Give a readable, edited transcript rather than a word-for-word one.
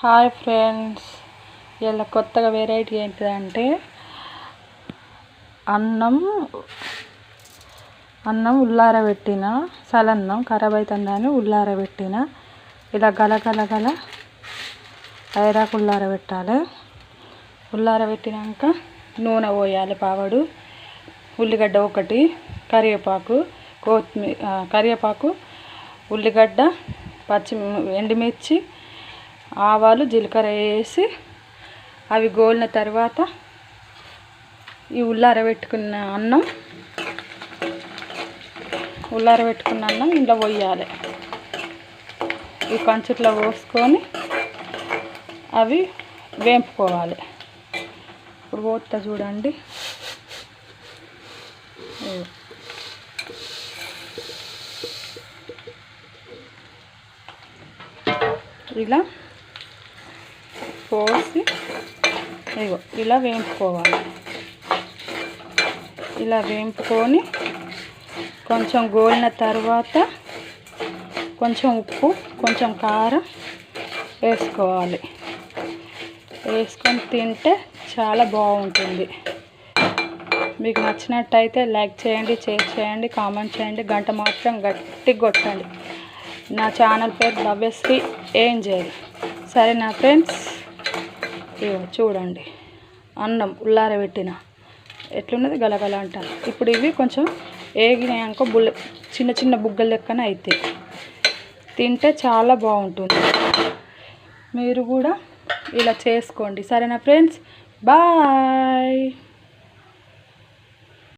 Hi friends, ఇలా కొత్తగా variety ఏంటిదంటే అన్నం ఉల్లారబెట్టిన సలన్నం ఖరాబ్ అవుతుందని ఉల్లారబెట్టిన ఇలా గల ఐరాకు ఉల్లారబెట్టాలి. ఉల్లారబెట్టినాక నూనె పోయాలి, పావడు, ఉల్లిగడ్డ ఒకటి, కరివేపాకు, ఉల్లిగడ్డ, ఎండుమిర్చి, ఆవాలు, జీలకర్ర వేసి అవి గోలిన తర్వాత ఈ ఉల్లారబెట్టుకున్న అన్నం ఇంట్లో పోయాలి. ఈ కంచుట్లో పోసుకొని అవి వేంపుకోవాలి. ఇప్పుడు పోతా చూడండి. ఇలా పోసి ఇలా వేంపుకోవాలి. ఇలా వేంపుకొని కొంచెం గోలిన తర్వాత కొంచెం ఉప్పు, కొంచెం కారం వేసుకోవాలి. వేసుకొని తింటే చాలా బాగుంటుంది. మీకు నచ్చినట్టయితే లైక్ చేయండి, షేర్ చేయండి, కామెంట్ చేయండి, గంట మాత్రం గట్టిగా కొట్టండి. నా ఛానల్ పేరు భవ్యశ్రీ ఏంజెల్. సరేనా ఫ్రెండ్స్? చూడండి, అన్నం ఉల్లారబెట్టిన ఎట్లున్నది, గలగల అంటారు. ఇప్పుడు ఇవి కొంచెం ఏగినాక చిన్న చిన్న బుగ్గల లెక్కన అయితే తింటే చాలా బాగుంటుంది. మీరు కూడా ఇలా చేసుకోండి. సరేనా ఫ్రెండ్స్? బాయ్.